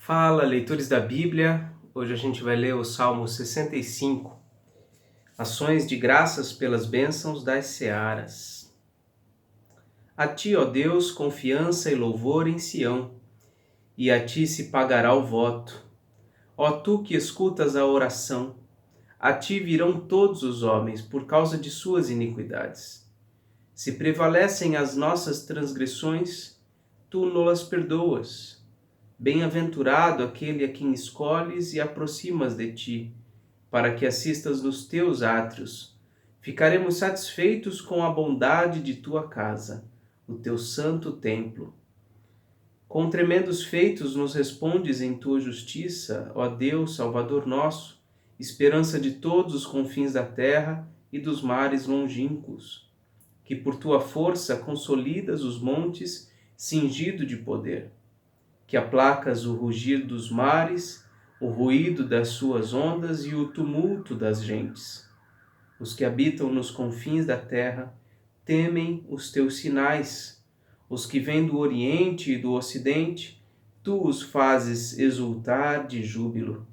Fala, leitores da Bíblia. Hoje a gente vai ler o Salmo 65. Ações de graças pelas bênçãos das searas. A ti, ó Deus, confiança e louvor em Sião, e a ti se pagará o voto. Ó tu que escutas a oração, a ti virão todos os homens por causa de suas iniquidades. Se prevalecem as nossas transgressões, tu nolas perdoas. Bem-aventurado aquele a quem escolhes e aproximas de ti, para que assistas nos teus átrios. Ficaremos satisfeitos com a bondade de tua casa, o teu santo templo. Com tremendos feitos nos respondes em tua justiça, ó Deus, Salvador nosso, esperança de todos os confins da terra e dos mares longínquos, que por tua força consolidas os montes, cingido de poder, que aplacas o rugir dos mares, o ruído das suas ondas e o tumulto das gentes. Os que habitam nos confins da terra temem os teus sinais. Os que vêm do Oriente e do Ocidente, tu os fazes exultar de júbilo.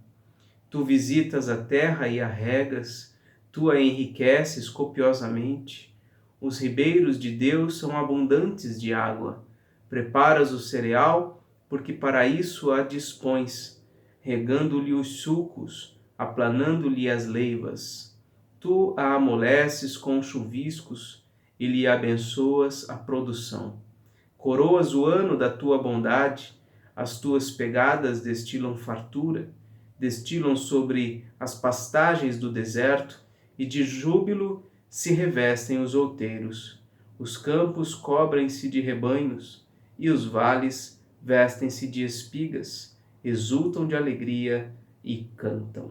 Tu visitas a terra e a regas, tu a enriqueces copiosamente. Os ribeiros de Deus são abundantes de água. Preparas o cereal, porque para isso a dispões, regando-lhe os sulcos, aplanando-lhe as leivas. Tu a amoleces com chuviscos e lhe abençoas a produção. Coroas o ano da tua bondade, as tuas pegadas destilam fartura, destilam sobre as pastagens do deserto, e de júbilo se revestem os outeiros. Os campos cobrem-se de rebanhos, e os vales vestem-se de espigas, exultam de alegria e cantam.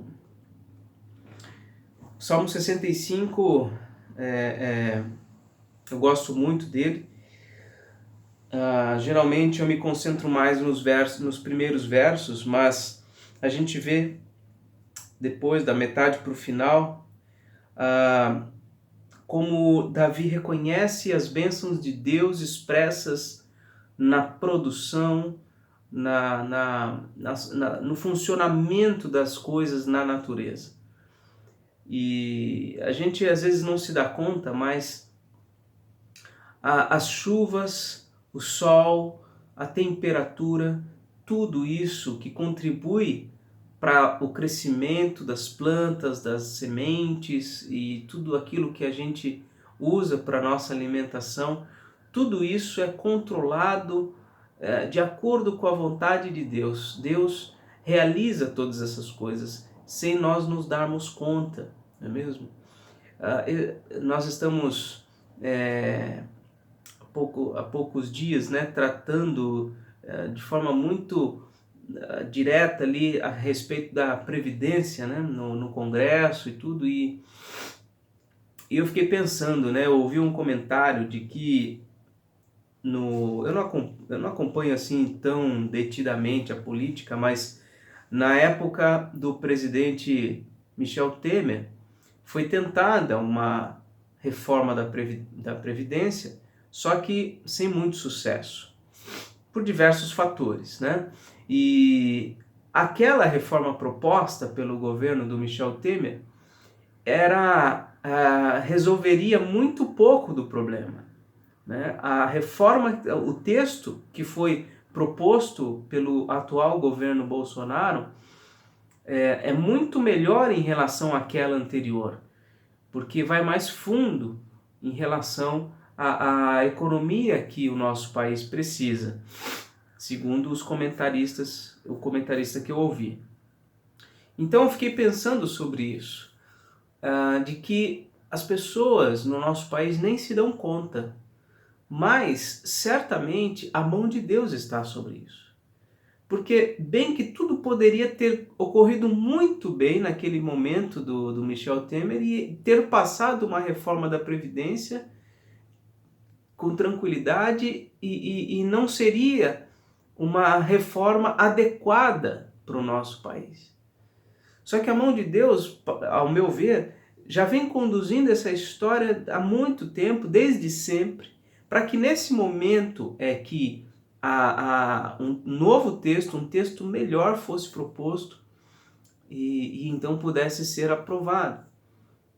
O Salmo 65, eu gosto muito dele. Geralmente eu me concentro mais nos primeiros versos, mas a gente vê depois, da metade para o final, como Davi reconhece as bênçãos de Deus expressas na produção, no funcionamento das coisas na natureza. E a gente às vezes não se dá conta, mas as chuvas, o sol, a temperatura, tudo isso que contribui para o crescimento das plantas, das sementes e tudo aquilo que a gente usa para a nossa alimentação, tudo isso é controlado de acordo com a vontade de Deus. Deus realiza todas essas coisas sem nós nos darmos conta, não é mesmo? Nós estamos há poucos dias, tratando de forma muito direta ali a respeito da Previdência, no Congresso e tudo, e eu fiquei pensando, eu ouvi um comentário de que eu não acompanho assim tão detidamente a política, mas na época do presidente Michel Temer foi tentada uma reforma da Previdência, só que sem muito sucesso, por diversos fatores, E aquela reforma proposta pelo governo do Michel Temer resolveria muito pouco do problema. A reforma, o texto que foi proposto pelo atual governo Bolsonaro é muito melhor em relação àquela anterior, porque vai mais fundo em relação à economia que o nosso país precisa, segundo o comentarista que eu ouvi. Então eu fiquei pensando sobre isso, de que as pessoas no nosso país nem se dão conta, mas certamente a mão de Deus está sobre isso. Porque bem que tudo poderia ter ocorrido muito bem naquele momento do Michel Temer e ter passado uma reforma da Previdência com tranquilidade e não seria uma reforma adequada para o nosso país. Só que a mão de Deus, ao meu ver, já vem conduzindo essa história há muito tempo, desde sempre, para que nesse momento que um novo texto, um texto melhor fosse proposto e então pudesse ser aprovado.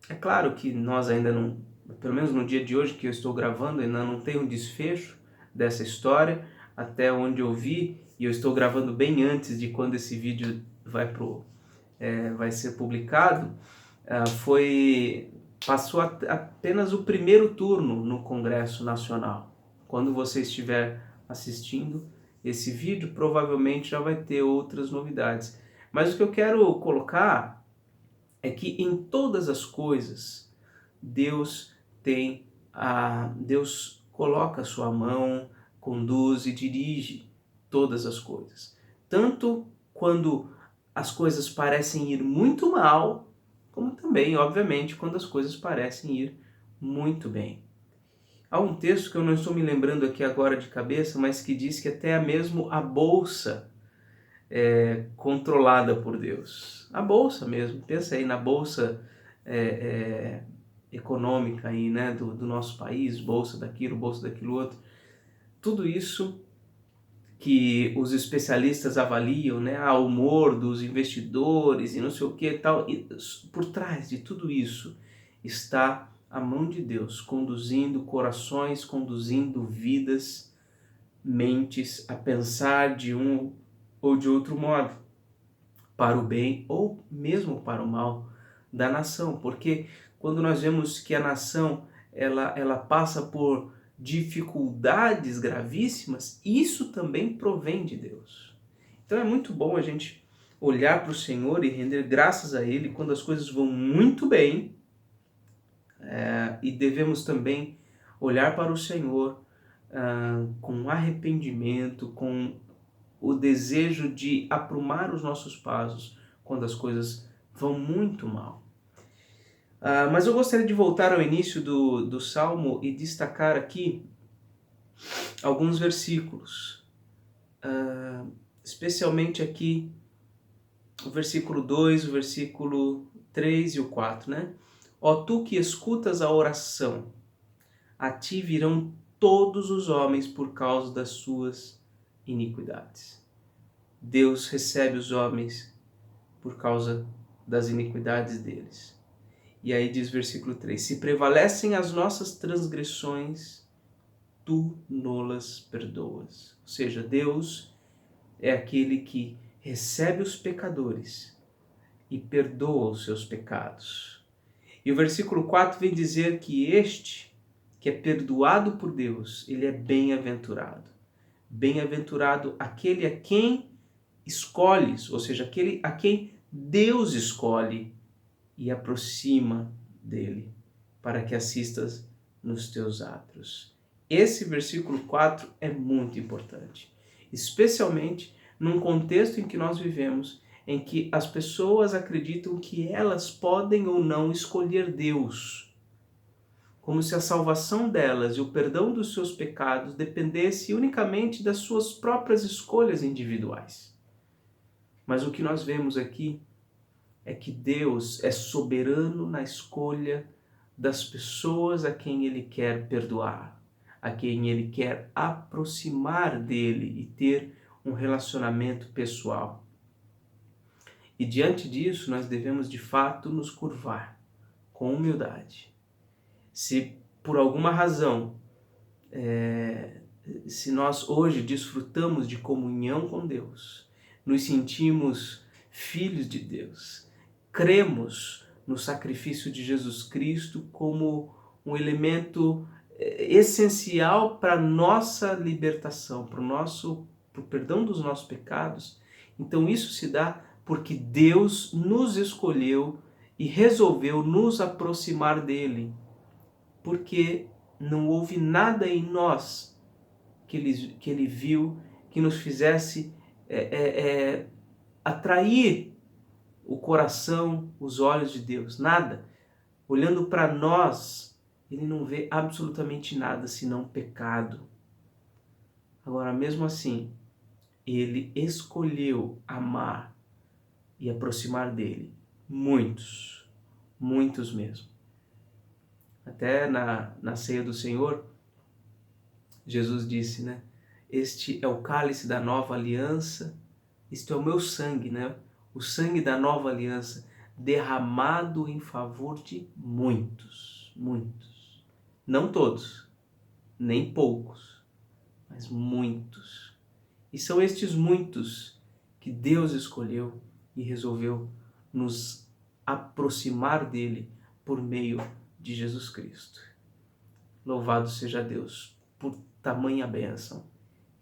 É claro que nós ainda não, pelo menos no dia de hoje que eu estou gravando, ainda não tem um desfecho dessa história, até onde eu vi, e eu estou gravando bem antes de quando esse vídeo vai ser publicado, passou apenas o primeiro turno no Congresso Nacional. Quando você estiver assistindo esse vídeo, provavelmente já vai ter outras novidades. Mas o que eu quero colocar é que em todas as coisas Deus coloca a sua mão, conduz e dirige todas as coisas. Tanto quando as coisas parecem ir muito mal, como também, obviamente, quando as coisas parecem ir muito bem. Há um texto que eu não estou me lembrando aqui agora de cabeça, mas que diz que até mesmo a bolsa é controlada por Deus. A bolsa mesmo, pensa aí na bolsa econômica aí, né, do nosso país, bolsa daquilo outro. Tudo isso que os especialistas avaliam, né, o humor dos investidores e não sei o que e tal, e por trás de tudo isso está a mão de Deus conduzindo corações, conduzindo vidas, mentes a pensar de um ou de outro modo, para o bem ou mesmo para o mal da nação, porque quando nós vemos que a nação ela passa por dificuldades gravíssimas, isso também provém de Deus. Então é muito bom a gente olhar para o Senhor e render graças a Ele quando as coisas vão muito bem, e devemos também olhar para o Senhor com arrependimento, com o desejo de aprumar os nossos passos quando as coisas vão muito mal. Mas eu gostaria de voltar ao início do Salmo e destacar aqui alguns versículos, especialmente aqui o versículo 2, o versículo 3 e o 4, né? Ó tu que escutas a oração, a ti virão todos os homens por causa das suas iniquidades. Deus recebe os homens por causa das iniquidades deles. E aí diz versículo 3, se prevalecem as nossas transgressões, tu nolas perdoas. Ou seja, Deus é aquele que recebe os pecadores e perdoa os seus pecados. E o versículo 4 vem dizer que este, que é perdoado por Deus, ele é bem-aventurado. Bem-aventurado aquele a quem escolhes, ou seja, aquele a quem Deus escolhe e aproxima dele, para que assistas nos teus atos. Esse versículo 4 é muito importante, especialmente num contexto em que nós vivemos, em que as pessoas acreditam que elas podem ou não escolher Deus, como se a salvação delas e o perdão dos seus pecados dependesse unicamente das suas próprias escolhas individuais. Mas o que nós vemos aqui é que Deus é soberano na escolha das pessoas a quem Ele quer perdoar, a quem Ele quer aproximar dele e ter um relacionamento pessoal. E diante disso, nós devemos de fato nos curvar com humildade. Se por alguma razão, se nós hoje desfrutamos de comunhão com Deus, nos sentimos filhos de Deus, cremos no sacrifício de Jesus Cristo como um elemento essencial para a nossa libertação, para o perdão dos nossos pecados, então isso se dá porque Deus nos escolheu e resolveu nos aproximar dele, porque não houve nada em nós que ele viu que nos fizesse atrair o coração, os olhos de Deus, nada. Olhando para nós, ele não vê absolutamente nada senão pecado. Agora, mesmo assim, ele escolheu amar e aproximar dele muitos, muitos mesmo. Até na ceia do Senhor, Jesus disse, né? este é o cálice da nova aliança, isto é o meu sangue, né? O sangue da nova aliança derramado em favor de muitos, muitos. Não todos, nem poucos, mas muitos. E são estes muitos que Deus escolheu e resolveu nos aproximar dele por meio de Jesus Cristo. Louvado seja Deus por tamanha bênção,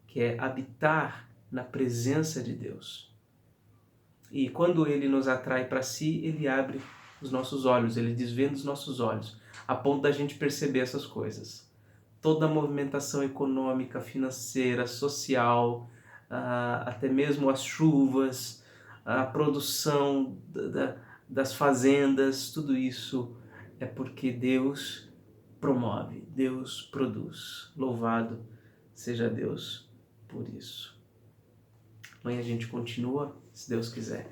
que é habitar na presença de Deus. E quando Ele nos atrai para si, Ele abre os nossos olhos, Ele desvenda os nossos olhos, a ponto da gente perceber essas coisas. Toda a movimentação econômica, financeira, social, até mesmo as chuvas, a produção das fazendas, tudo isso é porque Deus promove, Deus produz. Louvado seja Deus por isso. Amanhã a gente continua, se Deus quiser.